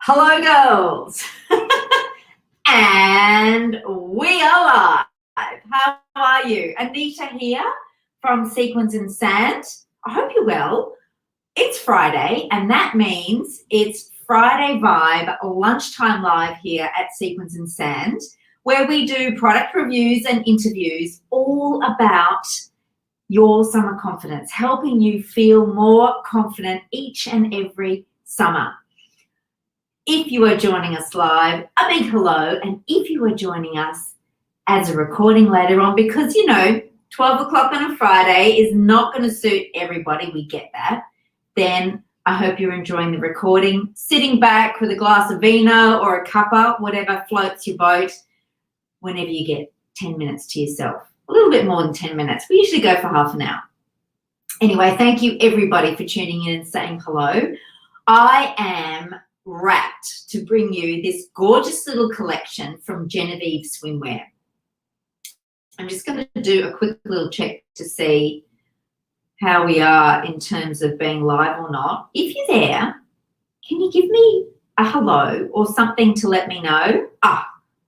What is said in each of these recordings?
Hello, girls. And we are live. How are you? Anita here from Sequins and Sand. I hope you're well. It's Friday, and that means it's Friday Vibe lunchtime live here at Sequins and Sand, where we do product reviews and interviews all about your summer confidence, helping you feel more confident each and every summer. If you are joining us live, a big hello. And if you are joining us as a recording later on, because, 12 o'clock on a Friday is not going to suit everybody, we get that, then I hope you're enjoying the recording, sitting back with a glass of vino or a cuppa, whatever floats your boat, whenever you get 10 minutes to yourself. A little bit more than 10 minutes. We usually go for half an hour. Anyway, thank you everybody for tuning in and saying hello. I am wrapped to bring you this gorgeous little collection from Genevieve Swimwear. I'm just going to do a quick little check to see how we are in terms of being live or not. If you're there, can you give me a hello or something to let me know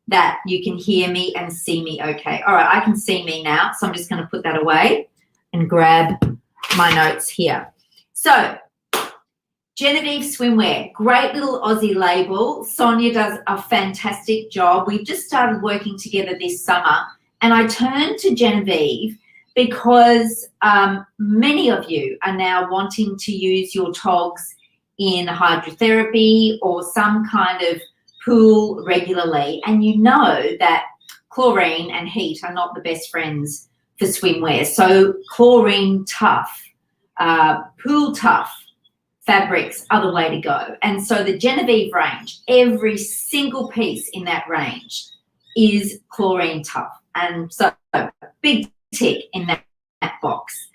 that you can hear me and see me okay? All right, I can see me now, so I'm just going to put that away and grab my notes here. So, Genevieve Swimwear, great little Aussie label. Sonia does a fantastic job. We've just started working together this summer, and I turned to Genevieve because many of you are now wanting to use your togs in hydrotherapy or some kind of pool regularly, and you know that chlorine and heat are not the best friends for swimwear. So chlorine tough, pool tough fabrics are the way to go. And so the Genevieve range, every single piece in that range is chlorine tough. And so big tick in that box.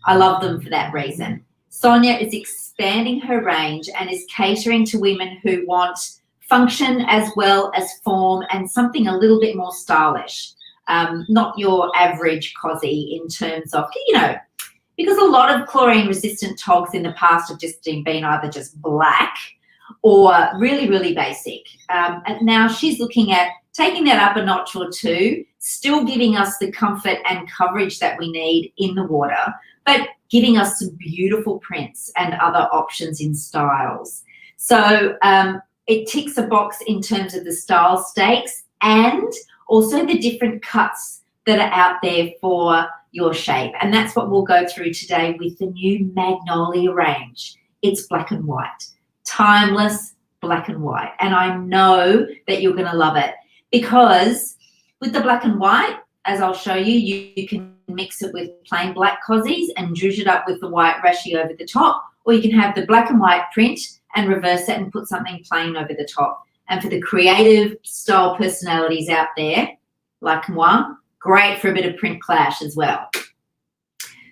I love them for that reason. Sonia is expanding her range and is catering to women who want function as well as form and something a little bit more stylish. Not your average cosy in terms of, because a lot of chlorine-resistant togs in the past have just been either just black or really, really basic. And now she's looking at taking that up a notch or two, still giving us the comfort and coverage that we need in the water, but giving us some beautiful prints and other options in styles. So it ticks a box in terms of the style stakes and also the different cuts that are out there for your shape. And that's what we'll go through today with the new Magnolia range. It's black and white, timeless black and white. And I know that you're going to love it because with the black and white, as I'll show you, you can mix it with plain black cozies and zhuzh it up with the white rashi over the top, or you can have the black and white print and reverse it and put something plain over the top. And for the creative style personalities out there, like moi, great for a bit of print clash as well.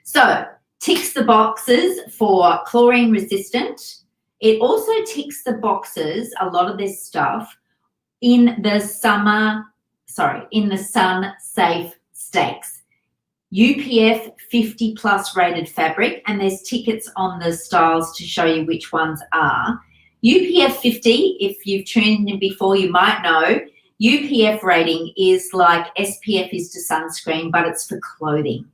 So, ticks the boxes for chlorine resistant. It also ticks the boxes, a lot of this stuff, in the sun safe stakes. UPF 50 plus rated fabric, and there's tickets on the styles to show you which ones are. UPF 50, if you've tuned in before, you might know, UPF rating is like SPF is to sunscreen, but it's for clothing.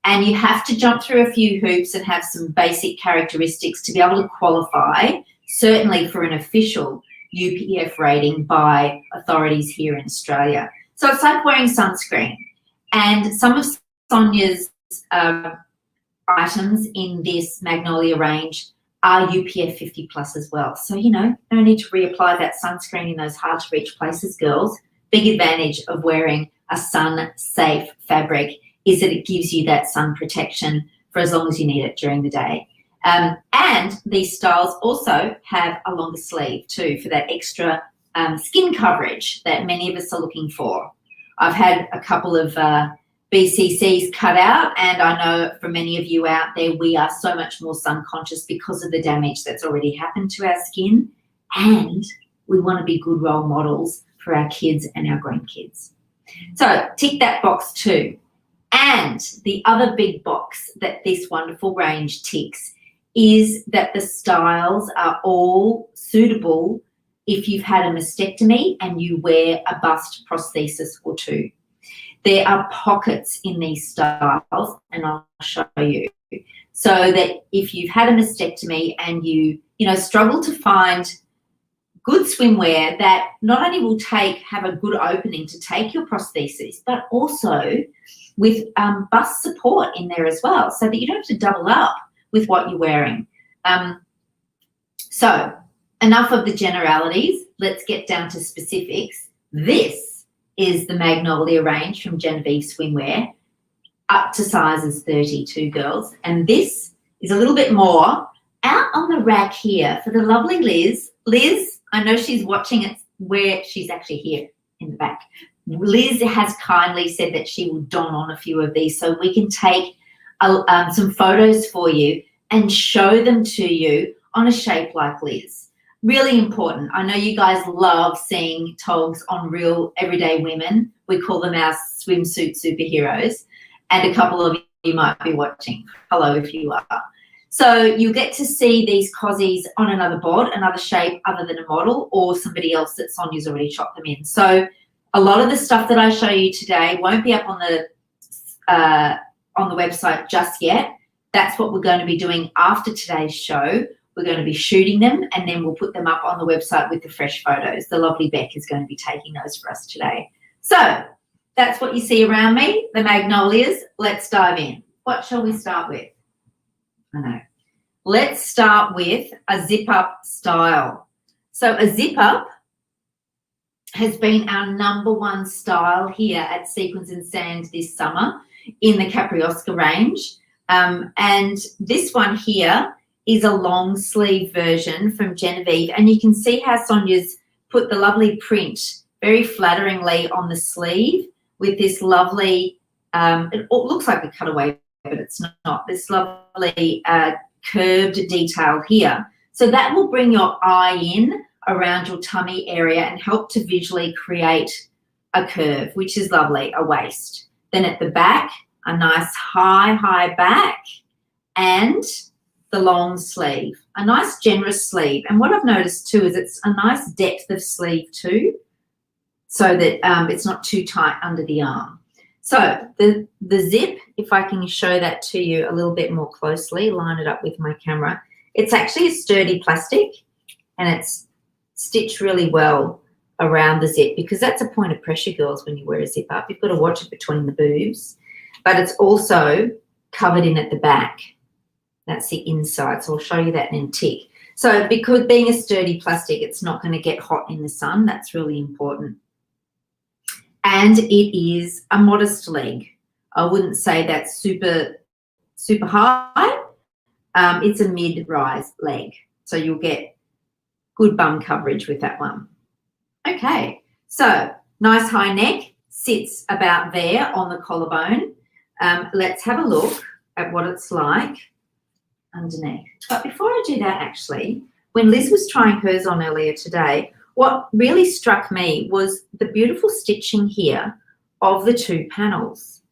And you have to jump through a few hoops and have some basic characteristics to be able to qualify, certainly for an official UPF rating by authorities here in Australia. So it's like wearing sunscreen. And some of Sonia's items in this Magnolia range are UPF 50 plus as well. So, no need to reapply that sunscreen in those hard to reach places, girls. Big advantage of wearing a sun-safe fabric is that it gives you that sun protection for as long as you need it during the day. And these styles also have a longer sleeve too for that extra skin coverage that many of us are looking for. I've had a couple of BCCs cut out, and I know for many of you out there, we are so much more sun conscious because of the damage that's already happened to our skin, and we want to be good role models for our kids and our grandkids. So tick that box too. And the other big box that this wonderful range ticks is that the styles are all suitable if you've had a mastectomy and you wear a bust prosthesis or two. There are pockets in these styles, and I'll show you. So that if you've had a mastectomy and you struggle to find good swimwear that not only will have a good opening to take your prosthesis, but also with bust support in there as well, so that you don't have to double up with what you're wearing. So enough of the generalities. Let's get down to specifics. This is the Magnolia range from Genevieve Swimwear, up to sizes 32, girls. And this is a little bit more out on the rack here for the lovely Liz. Liz, I know she's watching it where she's actually here in the back. Liz has kindly said that she will don on a few of these so we can take some photos for you and show them to you on a shape like Liz. Really important. I know you guys love seeing togs on real everyday women. We call them our swimsuit superheroes. And a couple of you might be watching. Hello if you are. So you get to see these cozies on another bod, another shape other than a model, or somebody else that Sonia's already shot them in. So a lot of the stuff that I show you today won't be up on the website just yet. That's what we're going to be doing after today's show. We're going to be shooting them, and then we'll put them up on the website with the fresh photos. The lovely Beck is going to be taking those for us today. So that's what you see around me, the Magnolias. Let's dive in. What shall we start with? I know. Let's start with a zip-up style. So a zip-up has been our #1 style here at Sequins and Sand this summer in the Capriosca range. And this one here is a long sleeve version from Genevieve, and you can see how Sonia's put the lovely print very flatteringly on the sleeve with this lovely, it looks like a cutaway, but it's not, this lovely curved detail here. So that will bring your eye in around your tummy area and help to visually create a curve, which is lovely, a waist. Then at the back, a nice high back, and the long sleeve, a nice generous sleeve. And what I've noticed too is it's a nice depth of sleeve too, so that it's not too tight under the arm. So the zip, if I can show that to you a little bit more closely, line it up with my camera. It's actually a sturdy plastic, and it's stitched really well around the zip, because that's a point of pressure, girls, when you wear a zip up. You've got to watch it between the boobs, but it's also covered in at the back. That's the inside, so I'll show you that in a tick. So because being a sturdy plastic, it's not going to get hot in the sun. That's really important. And it is a modest leg. I wouldn't say that's super high. It's a mid-rise leg, so you'll get good bum coverage with that one. Okay, so nice high neck, sits about there on the collarbone. Let's have a look at what it's like underneath. But before I do that, actually, when Liz was trying hers on earlier today, what really struck me was the beautiful stitching here of the two panels.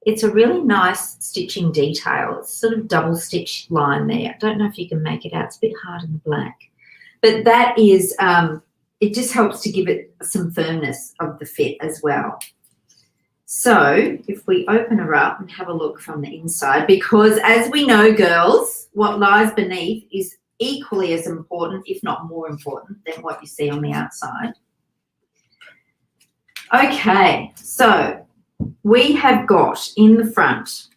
It's a really nice stitching detail. It's sort of double stitch line there. I don't know if you can make it out. It's a bit hard in the black. But that is, it just helps to give it some firmness of the fit as well. So if we open her up and have a look from the inside, because as we know, girls, what lies beneath is equally as important, if not more important, than what you see on the outside. Okay, so we have got in the front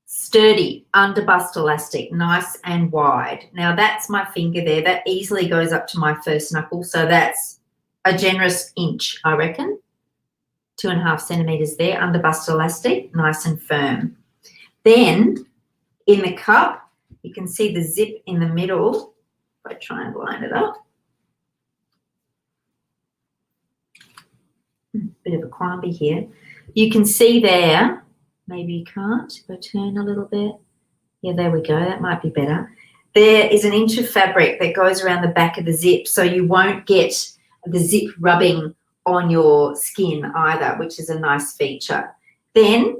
sturdy under bust elastic, nice and wide. Now that's my finger there. That easily goes up to my first knuckle, so that's a generous inch, I reckon. 2.5 centimetres there, under bust elastic, nice and firm. Then in the cup, you can see the zip in the middle. If I try and line it up. Bit of a quamby here. You can see there, maybe you can't, if I turn a little bit. Yeah, there we go, that might be better. There is an inch of fabric that goes around the back of the zip, so you won't get the zip rubbing on your skin either, which is a nice feature. Then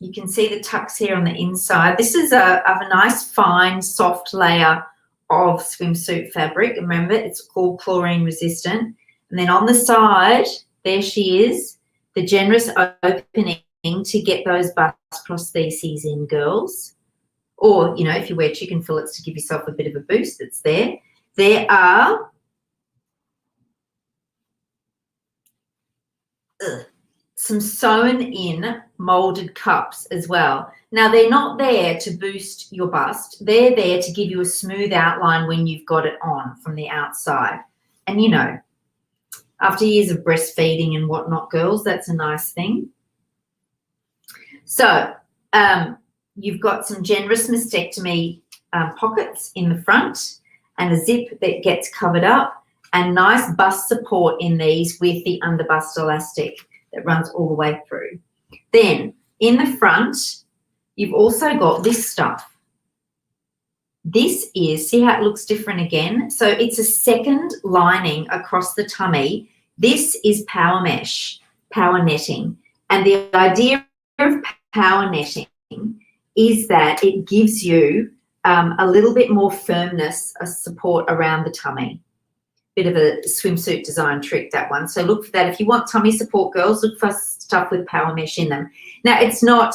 You can see the tucks here on the inside. This is of a nice, fine, soft layer of swimsuit fabric. Remember, it's called chlorine resistant. And then on the side, there she is, the generous opening to get those bust prostheses in, girls. Or, you know, if you wear chicken fillets to give yourself a bit of a boost, it's there. There are some sewn in molded cups as well. Now, they're not there to boost your bust. They're there to give you a smooth outline when you've got it on from the outside. And, you know, after years of breastfeeding and whatnot, girls, that's a nice thing. So you've got some generous mastectomy pockets in the front and a zip that gets covered up, and nice bust support in these with the underbust elastic that runs all the way through. Then in the front, you've also got this stuff. This is, see how it looks different again? So it's a second lining across the tummy. This is power mesh, power netting. And the idea of power netting is that it gives you a little bit more firmness, a support around the tummy. Bit of a swimsuit design trick, that one. So look for that. If you want tummy support, girls, look for stuff with power mesh in them. Now, it's not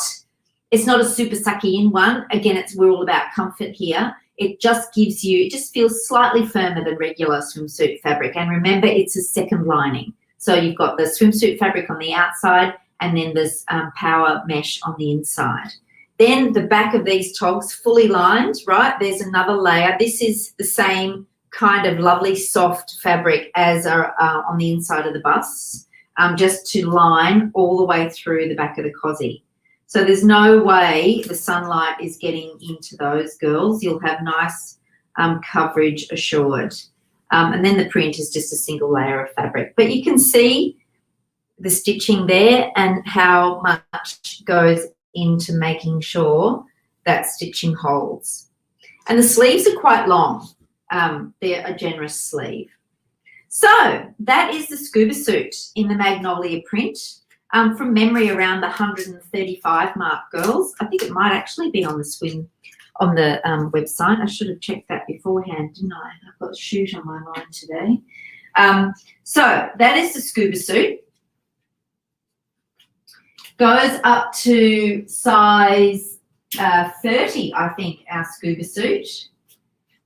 a super sucky in one. Again, we're all about comfort here. It just gives you, it just feels slightly firmer than regular swimsuit fabric. And remember, it's a second lining. So you've got the swimsuit fabric on the outside and then this power mesh on the inside. Then the back of these togs, fully lined, right? There's another layer. This is the same kind of lovely soft fabric as on the inside of the busts, just to line all the way through the back of the cozy. So there's no way the sunlight is getting into those, girls. You'll have nice coverage assured. And then the print is just a single layer of fabric. But you can see the stitching there and how much goes into making sure that stitching holds. And the sleeves are quite long. They're a generous sleeve. So that is the scuba suit in the Magnolia print. From memory, around the 135 mark, girls. I think it might actually be on the website. I should have checked that beforehand, didn't I? I've got shoes on my mind today. So that is the scuba suit. Goes up to size 30, I think, our scuba suit.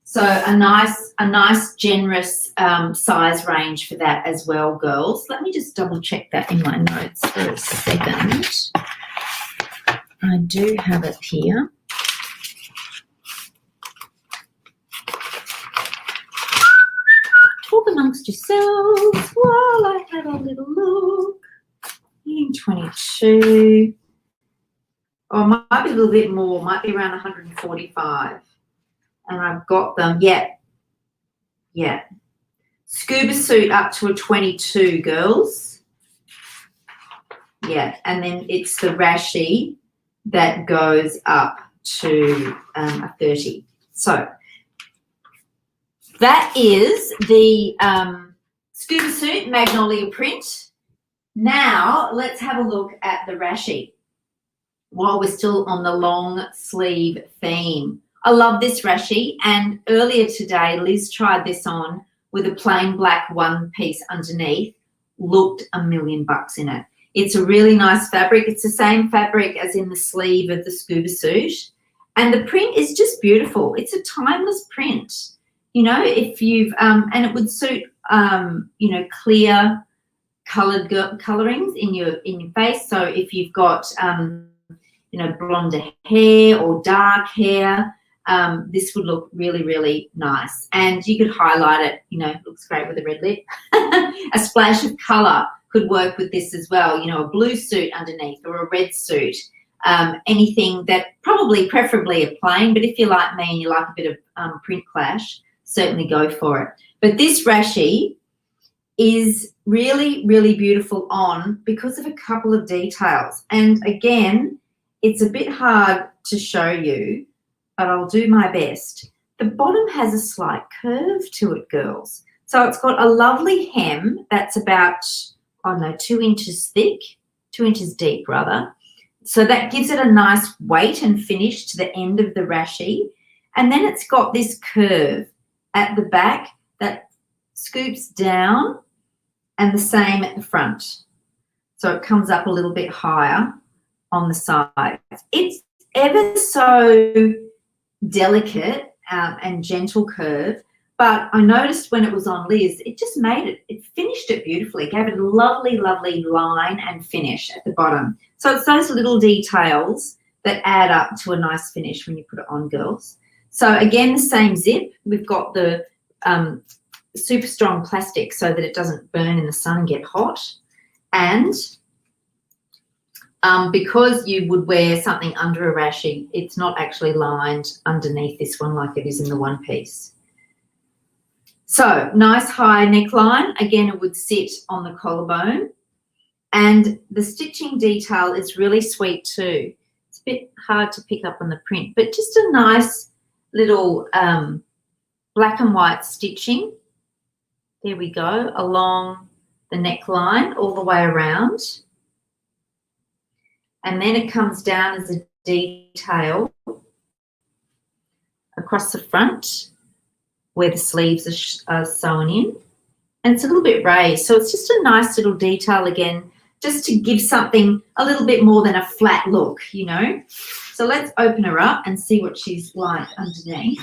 So a nice generous size range for that as well, girls. Let me just double check that in my notes for a second. I do have it here. Talk amongst yourselves while I have a little look. 22. Oh, might be a little bit more. Might be around 145. And I've got them, yeah. Scuba suit up to a 22, girls. Yeah, and then it's the rashi that goes up to a 30. So that is the scuba suit Magnolia print. Now let's have a look at the rashi while we're still on the long sleeve theme. I love this rashi, and earlier today Liz tried this on with a plain black one piece underneath. Looked $1 million in it. It's a really nice fabric. It's the same fabric as in the sleeve of the scuba suit, and the print is just beautiful. It's a timeless print, you know. If you've and it would suit you know, clear colored colorings in your face. So if you've got you know, blonde hair or dark hair, this would look really, really nice. And you could highlight it, you know, looks great with a red lip. A splash of color could work with this as well, you know, a blue suit underneath or a red suit. Anything that preferably a plain, but if you're like me and you like a bit of print clash, certainly go for it. But this rashi is really, really beautiful on because of a couple of details. And again, it's a bit hard to show you, but I'll do my best. The bottom has a slight curve to it, girls. So it's got a lovely hem that's about, I don't know, 2 inches thick, 2 inches deep rather. So that gives it a nice weight and finish to the end of the rashie. And then it's got this curve at the back that scoops down, and the same at the front. So it comes up a little bit higher on the sides. It's ever so delicate and gentle curve, but I noticed when it was on Liz, it just made it, it finished it beautifully, gave it a lovely, lovely line and finish at the bottom. So it's those little details that add up to a nice finish when you put it on, girls. So again, the same zip. We've got the super strong plastic so that it doesn't burn in the sun and get hot. And because you would wear something under a rashie, it's not actually lined underneath this one like it is in the one piece. So nice high neckline. Again, it would sit on the collarbone. And the stitching detail is really sweet too. It's a bit hard to pick up on the print, but just a nice little black and white stitching. There we go, along the neckline all the way around. And then it comes down as a detail across the front where the sleeves are sewn in. And it's a little bit raised. So it's just a nice little detail again, just to give something a little bit more than a flat look, you know. So let's open her up and see what she's like underneath.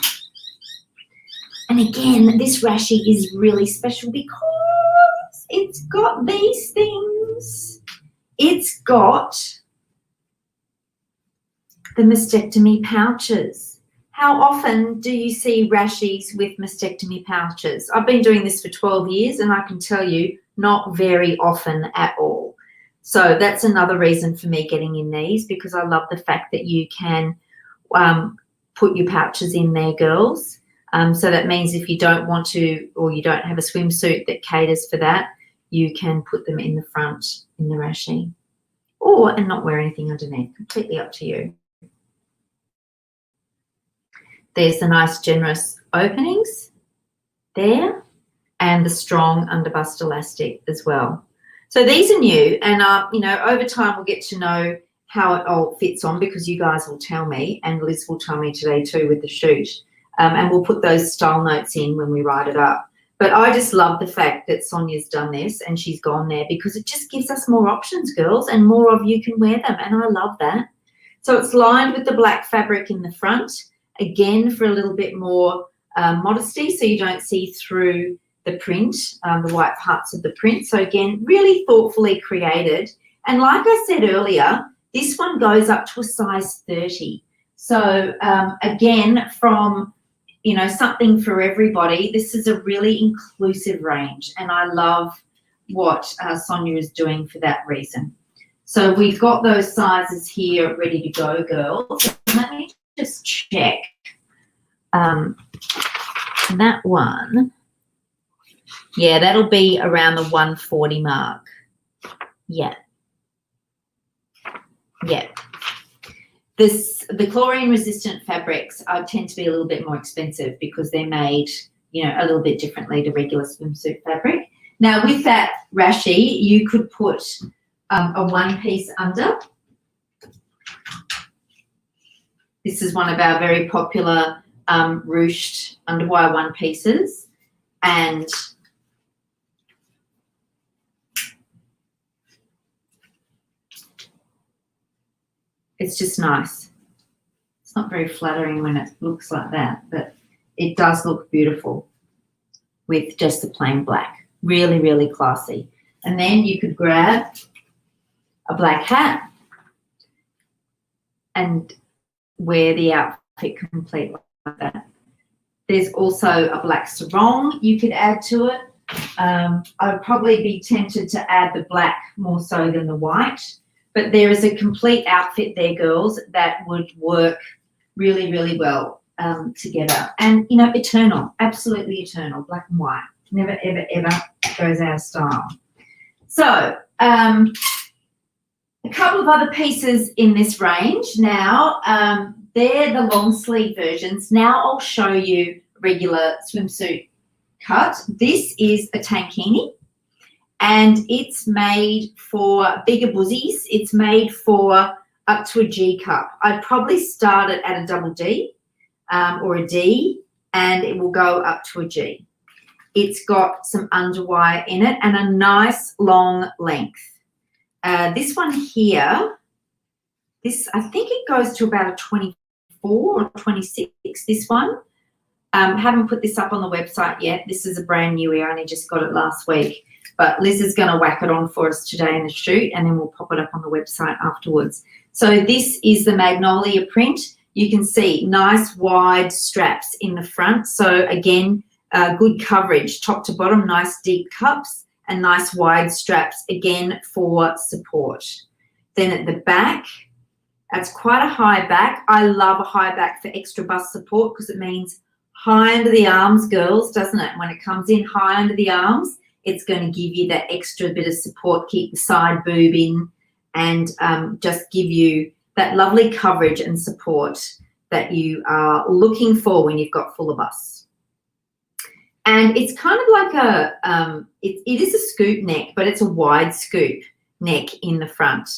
And again, this rashie is really special because it's got these things. It's got the mastectomy pouches. How often do you see rashies with mastectomy pouches? I've been doing this for 12 years and I can tell you not very often at all. So that's another reason for me getting in these, because I love the fact that you can put your pouches in there, girls. So that means if you don't want to, or you don't have a swimsuit that caters for that, you can put them in the front in the rashie, and not wear anything underneath. Completely up to you. There's the nice generous openings there and the strong underbust elastic as well. So these are new, and you know, over time we'll get to know how it all fits on, because you guys will tell me, and Liz will tell me today too with the shoot. And we'll put those style notes in when we write it up. But I just love the fact that Sonia's done this and she's gone there, because it just gives us more options, girls, and more of you can wear them, and I love that. So it's lined with the black fabric in the front, again for a little bit more modesty, so you don't see through the print, the white parts of the print. So again, really thoughtfully created. And like I said earlier, this one goes up to a size 30. So again, from, you know, something for everybody. This is a really inclusive range, and I love what Sonia is doing for that reason. So we've got those sizes here ready to go, girls. Let me just check that one. Yeah, that'll be around the 140 mark. Yeah. The chlorine-resistant fabrics tend to be a little bit more expensive because they're made, you know, a little bit differently to regular swimsuit fabric. Now, with that rashie, you could put a one-piece under. This is one of our very popular ruched underwire one-pieces, and it's just nice. It's not very flattering when it looks like that, but it does look beautiful with just the plain black. Really, really classy. And then you could grab a black hat and wear the outfit complete like that. There's also a black sarong you could add to it. I would probably be tempted to add the black more so than the white. But there is a complete outfit there, girls, that would work really, really well together. And, you know, eternal, absolutely eternal, black and white. Never, ever, ever goes out of style. So a couple of other pieces in this range now. They're the long sleeve versions. Now I'll show you regular swimsuit cut. This is a tankini. And it's made for bigger bosoms. It's made for up to a G cup. I'd probably start it at a double D or a D, and it will go up to a G. It's got some underwire in it and a nice long length. This one here, I think it goes to about a 24 or 26, this one. Haven't put this up on the website yet. This is a brand new, I only just got it last week. But Liz is going to whack it on for us today in the shoot, and then we'll pop it up on the website afterwards. So this is the Magnolia print. You can see nice wide straps in the front. So again, good coverage, top to bottom, nice deep cups and nice wide straps, again, for support. Then at the back, that's quite a high back. I love a high back for extra bust support because it means high under the arms, girls, doesn't it? When it comes in high under the arms, it's going to give you that extra bit of support, keep the side boob in, and just give you that lovely coverage and support that you are looking for when you've got fuller busts. And it's kind of like it is a scoop neck, but it's a wide scoop neck in the front.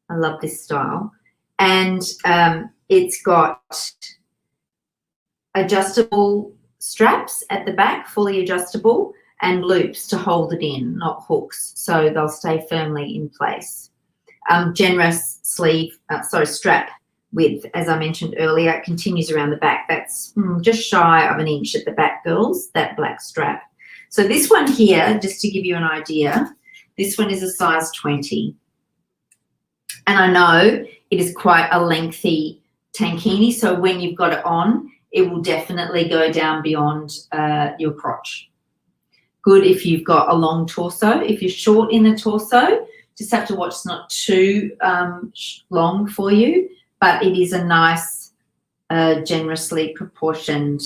I love this style. And it's got adjustable straps at the back, fully adjustable, and loops to hold it in, not hooks, so they'll stay firmly in place. Generous strap width, as I mentioned earlier, it continues around the back. That's just shy of an inch at the back, girls, that black strap. So this one here, just to give you an idea, this one is a size 20. And I know it is quite a lengthy tankini, so when you've got it on, it will definitely go down beyond your crotch. Good if you've got a long torso. If you're short in the torso, just have to watch it's not too long for you, but it is a nice, generously proportioned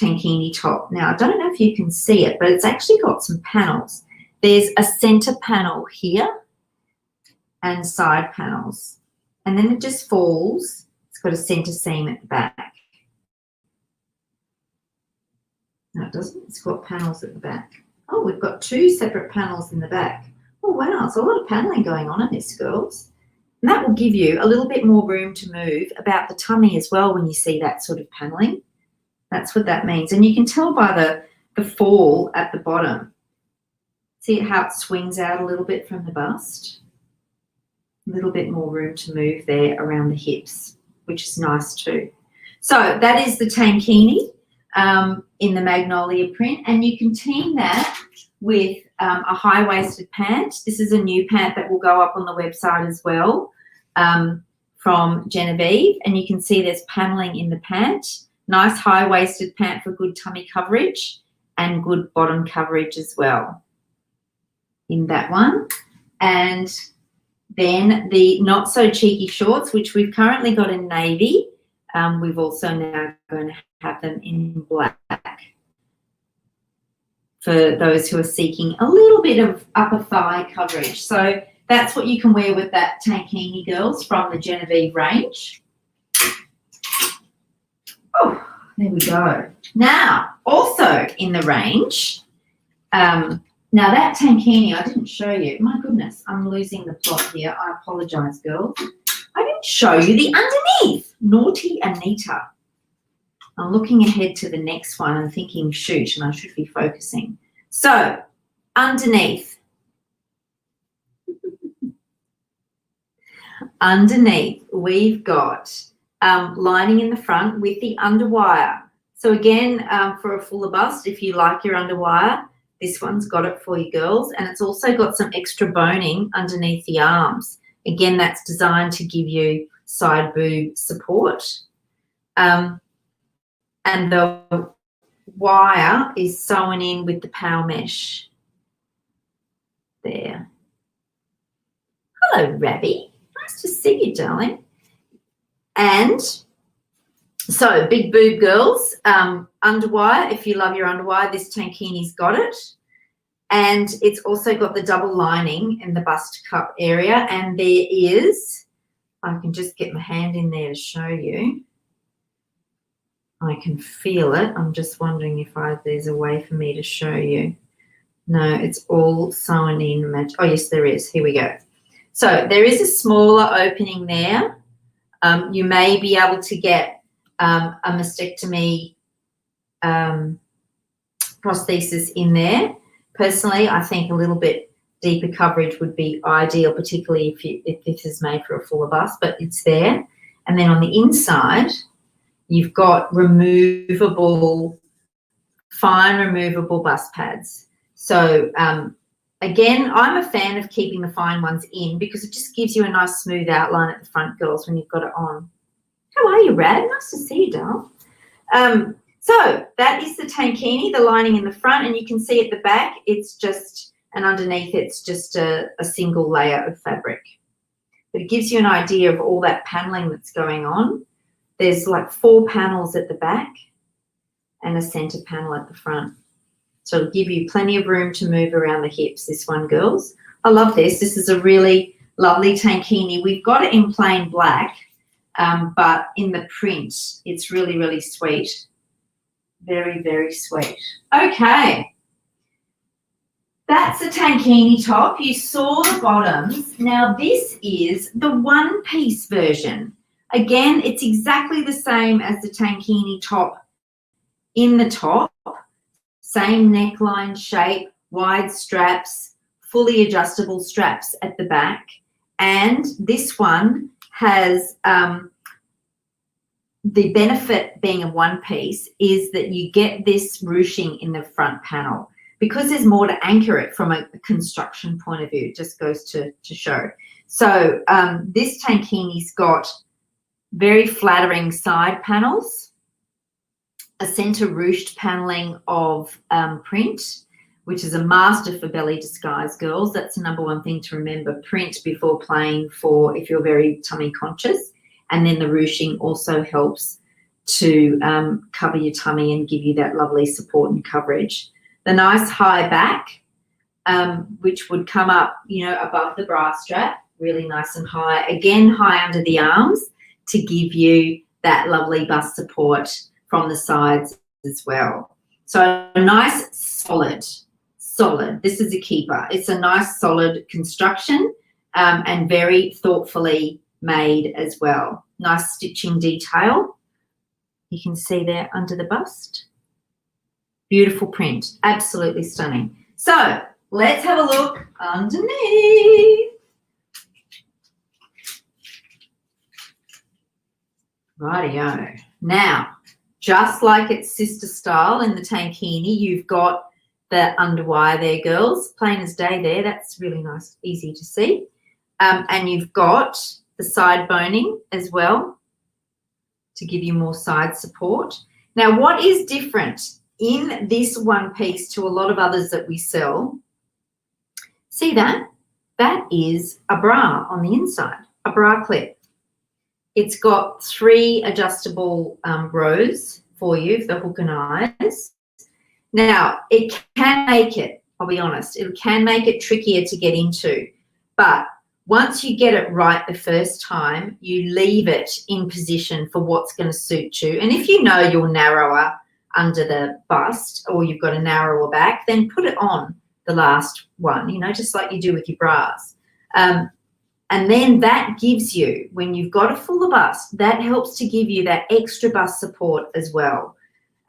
tankini top. Now, I don't know if you can see it, but it's actually got some panels. There's a center panel here and side panels, and then it just falls. It's got a center seam at the back. No, it doesn't. It's got panels at the back. Oh, we've got two separate panels in the back. Oh, wow. There's a lot of paneling going on in this, girls. And that will give you a little bit more room to move about the tummy as well when you see that sort of paneling. That's what that means. And you can tell by the fall at the bottom. See how it swings out a little bit from the bust? A little bit more room to move there around the hips, which is nice too. So that is the tankini in the Magnolia print, and you can team that with a high-waisted pant. This is a new pant that will go up on the website as well from Genevieve, and you can see there's paneling in the pant. Nice high-waisted pant for good tummy coverage and good bottom coverage as well in that one. And then the not-so-cheeky shorts, which we've currently got in navy, we've also now going to have them in black for those who are seeking a little bit of upper thigh coverage. So that's what you can wear with that tankini, girls, from the Genevieve range. Oh, there we go. Now, also in the range, now that tankini, I didn't show you. My goodness, I'm losing the plot here. I apologise, girls. I didn't show you the underneath. Naughty Anita. I'm looking ahead to the next one and thinking, shoot, and I should be focusing. So, underneath. Underneath, we've got lining in the front with the underwire. So again, for a fuller bust, if you like your underwire, this one's got it for you, girls. And it's also got some extra boning underneath the arms. Again, that's designed to give you side boob support. And the wire is sewn in with the power mesh there. Hello, Rabbi. Nice to see you, darling. And so, big boob girls, underwire. If you love your underwire, this tankini's got it. And it's also got the double lining in the bust cup area. And there is, I can just get my hand in there to show you. I can feel it. I'm just wondering if there's a way for me to show you. No, it's all sewn in. Oh, yes, there is. Here we go. So there is a smaller opening there You may be able to get a mastectomy prosthesis in there. Personally, I think a little bit deeper coverage would be ideal, particularly if this is made for a fuller bust, but it's there. And then on the inside, you've got fine removable bust pads. So again, I'm a fan of keeping the fine ones in because it just gives you a nice smooth outline at the front, girls, when you've got it on. How are you, Rad? Nice to see you, doll. So that is the tankini, the lining in the front, and you can see at the back it's just, and underneath it's just a single layer of fabric. But it gives you an idea of all that paneling that's going on. There's like 4 panels at the back and a center panel at the front. So it'll give you plenty of room to move around the hips, this one, girls. I love this. This is a really lovely tankini. We've got it in plain black, but in the print, it's really, really sweet. Very, very sweet. Okay. That's the tankini top. You saw the bottoms. Now this is the one-piece version. Again, it's exactly the same as the tankini top in the top. Same neckline shape, wide straps, fully adjustable straps at the back. And this one has the benefit being a one piece is that you get this ruching in the front panel because there's more to anchor it from a construction point of view. It just goes to show. So this tankini's got very flattering side panels, a center ruched paneling of print, which is a master for belly disguise, girls. That's the number one thing to remember. Print before playing for if you're very tummy conscious. And then the ruching also helps to cover your tummy and give you that lovely support and coverage. The nice high back, which would come up, you know, above the bra strap, really nice and high. Again, high under the arms to give you that lovely bust support from the sides as well. So a nice solid. This is a keeper. It's a nice solid construction and very thoughtfully made as well. Nice stitching detail. You can see there under the bust. Beautiful print. Absolutely stunning. So let's have a look underneath. Rightio. Now, just like its sister style in the tankini, you've got the underwire there, girls. Plain as day there. That's really nice, easy to see. And you've got the side boning as well to give you more side support. Now, what is different in this one piece to a lot of others that we sell? See that? That is a bra on the inside, a bra clip. It's got 3 adjustable rows for you, the hook and eyes. Now, it can make it, I'll be honest, it can make it trickier to get into, but once you get it right the first time, you leave it in position for what's going to suit you. And if you know you're narrower under the bust or you've got a narrower back, then put it on the last one, you know, just like you do with your bras. And then that gives you, when you've got a fuller bust, that helps to give you that extra bust support as well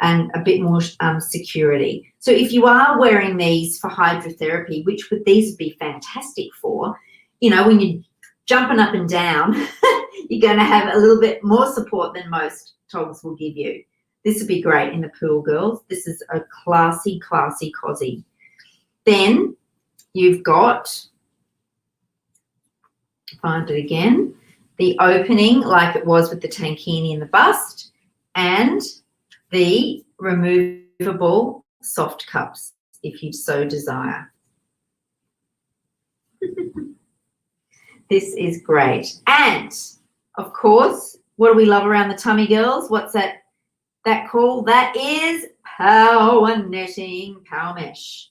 and a bit more security. So if you are wearing these for hydrotherapy, which these would be fantastic for, you know, when you're jumping up and down, you're going to have a little bit more support than most togs will give you. This would be great in the pool, girls. This is a classy, classy cozy. Then you've got, find it again, the opening like it was with the tankini and the bust, and the removable soft cups if you so desire. This is great. And, of course, what do we love around the tummy, girls? What's that called? That is power netting, power mesh,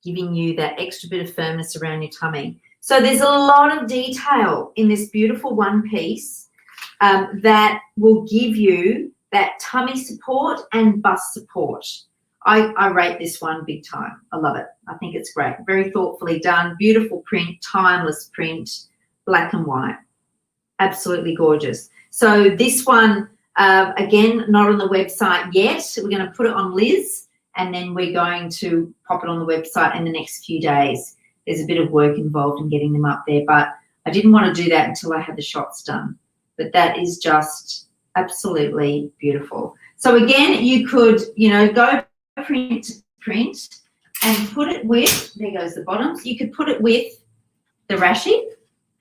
giving you that extra bit of firmness around your tummy. So there's a lot of detail in this beautiful one piece that will give you that tummy support and bust support. I rate this one big time. I love it. I think it's great. Very thoughtfully done. Beautiful print, timeless print, black and white. Absolutely gorgeous. So this one, again, not on the website yet. We're going to put it on Liz, and then we're going to pop it on the website in the next few days. There's a bit of work involved in getting them up there, but I didn't want to do that until I had the shots done. But that is just absolutely beautiful. So again, you could, go print to print and put it with, there goes the bottoms, you could put it with the rashi.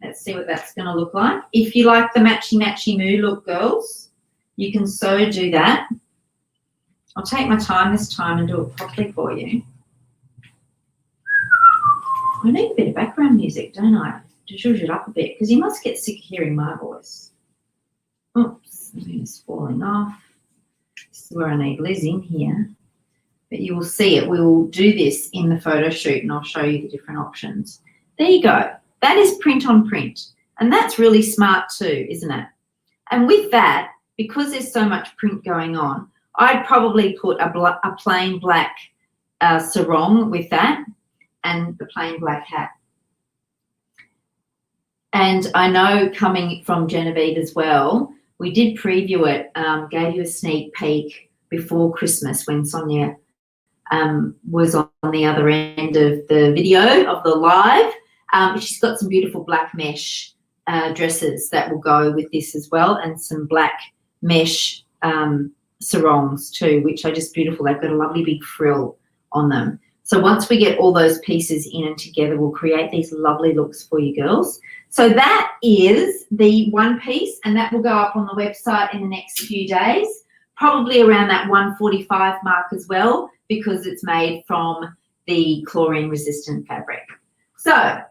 Let's see what that's going to look like. If you like the matchy moo look, girls, you can so do that. I'll take my time this time and do it properly for you. I need a bit of background music, don't I, to zhuzh it up a bit, because you must get sick of hearing my voice. Oops, it's falling off. This is where I need Liz in here. But you will see it. We will do this in the photo shoot, and I'll show you the different options. There you go. That is print on print, and that's really smart too, isn't it? And with that, because there's so much print going on, I'd probably put a plain black sarong with that and the plain black hat. And I know, coming from Genevieve as well, we did preview it, gave you a sneak peek before Christmas when Sonia was on the other end of the video of the live. She's got some beautiful black mesh dresses that will go with this as well, and some black mesh sarongs too, which are just beautiful. They've got a lovely big frill on them. So once we get all those pieces in and together, we'll create these lovely looks for you girls. So that is the one piece, and that will go up on the website in the next few days, probably around that 145 mark as well, because it's made from the chlorine-resistant fabric. So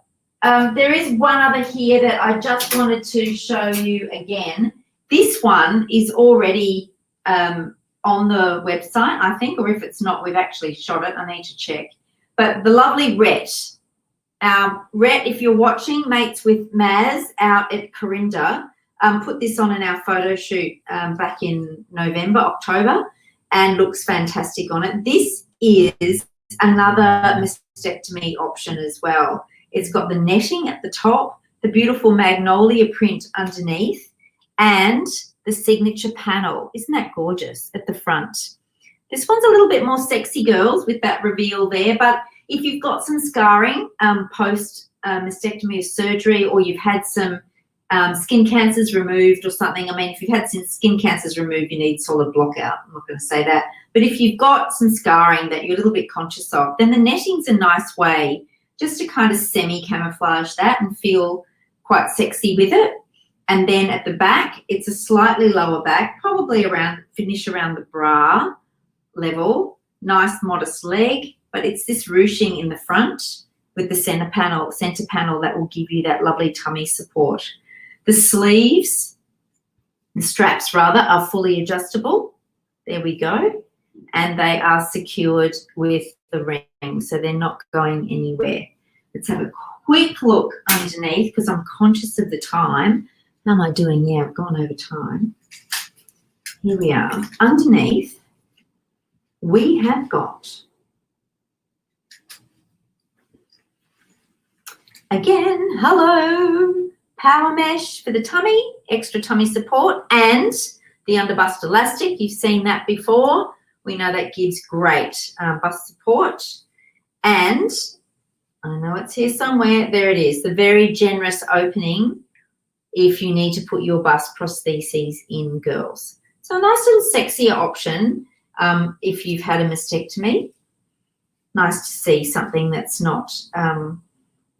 there is one other here that I just wanted to show you again. This one is already on the website, I think, or if it's not, we've actually shot it. I need to check. But the lovely Rhett. Rhett, if you're watching, mates with Maz out at Corinda, put this on in our photo shoot back in November, October, and looks fantastic on it. This is another mastectomy option as well. It's got the netting at the top, the beautiful Magnolia print underneath, and the signature panel. Isn't that gorgeous at the front? This one's a little bit more sexy, girls, with that reveal there, but if you've got some scarring post mastectomy or surgery, or you've had some skin cancers removed or something. I mean, if you've had some skin cancers removed, you need solid block out. I'm not going to say that. But if you've got some scarring that you're a little bit conscious of, then the netting's a nice way just to kind of semi-camouflage that and feel quite sexy with it. And then at the back, it's a slightly lower back, probably finish around the bra level. Nice, modest leg, but it's this ruching in the front with the center panel that will give you that lovely tummy support. The sleeves, the straps rather, are fully adjustable. There we go. And they are secured with the ring, so they're not going anywhere. Let's have a quick look underneath, because I'm conscious of the time. How am I doing? Yeah, I've gone over time. Here we are. Underneath, we have got, again, hello, power mesh for the tummy, extra tummy support, and the underbust elastic. You've seen that before. We know that gives great bust support. And I know it's here somewhere. There it is, the very generous opening if you need to put your bust prostheses in, girls. So a nice little sexier option if you've had a mastectomy. Nice to see something that's not,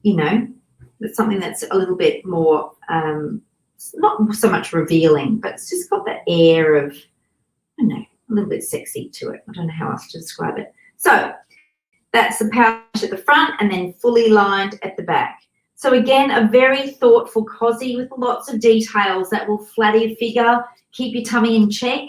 that's something that's a little bit more, not so much revealing, but it's just got the air of, I don't know, a little bit sexy to it. I don't know how else to describe it. So that's the pouch at the front and then fully lined at the back. So again, a very thoughtful cozy with lots of details that will flatter your figure, keep your tummy in check.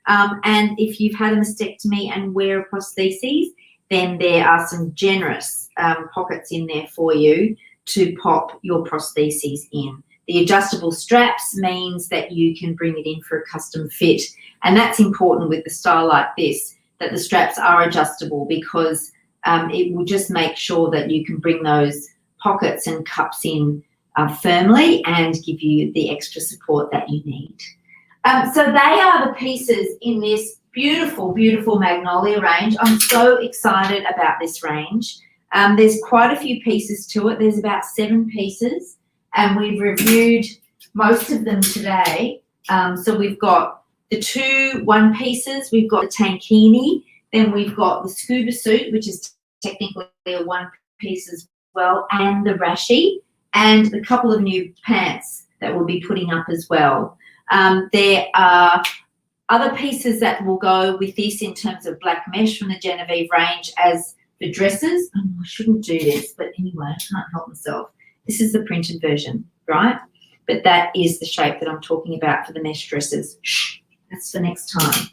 And if you've had a mastectomy and wear a prostheses, then there are some generous pockets in there for you to pop your prostheses in. The adjustable straps means that you can bring it in for a custom fit. And that's important with the style like this, that the straps are adjustable, because it will just make sure that you can bring those pockets and cups in firmly and give you the extra support that you need. So they are the pieces in this beautiful, beautiful Magnolia range. I'm so excited about this range. There's quite a few pieces to it. There's about 7 pieces, and we've reviewed most of them today. So we've got the 2 one-pieces, we've got the tankini, then we've got the scuba suit, which is technically a one-piece as well, and the rashi, and a couple of new pants that we'll be putting up as well. There are other pieces that will go with this in terms of black mesh from the Genevieve range as the dresses. Oh, I shouldn't do this, but anyway, I can't help myself. This is the printed version, right? But that is the shape that I'm talking about for the mesh dresses. Shh, that's for next time.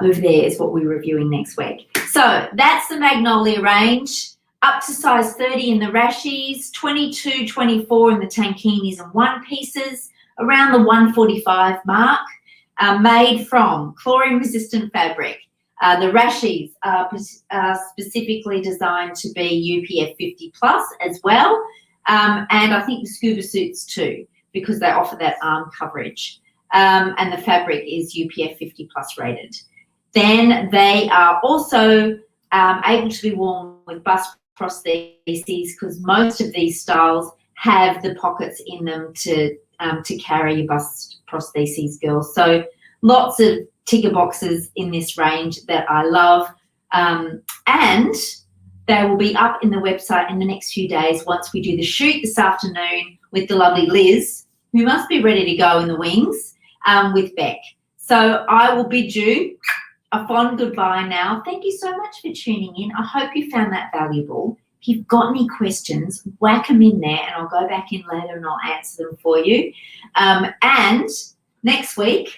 Over there is what we're reviewing next week. So that's the Magnolia range, up to size 30 in the rashis, 22, 24 in the tankinis and one pieces, around the 145 mark, made from chlorine-resistant fabric. The rashis are specifically designed to be UPF 50 plus as well, and I think the scuba suits too, because they offer that arm coverage, and the fabric is UPF 50 plus rated. Then they are also able to be worn with bust prostheses, because most of these styles have the pockets in them to carry your bust prostheses, girls. So lots of ticker boxes in this range that I love, and they will be up in the website in the next few days once we do the shoot this afternoon with the lovely Liz, who must be ready to go in the wings, with Beck. So I will bid you a fond goodbye now. Thank you so much for tuning in. I hope you found that valuable. If you've got any questions, whack them in there and I'll go back in later and I'll answer them for you. And next week,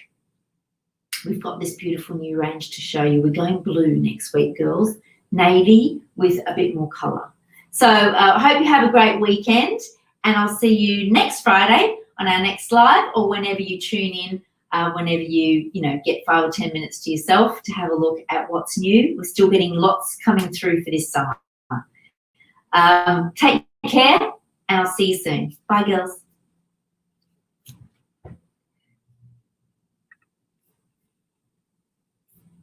we've got this beautiful new range to show you. We're going blue next week, girls. Navy with a bit more colour. So I hope you have a great weekend, and I'll see you next Friday on our next live, or whenever you tune in, whenever you get 5 or 10 minutes to yourself to have a look at what's new. We're still getting lots coming through for this summer. Take care, and I'll see you soon. Bye, girls.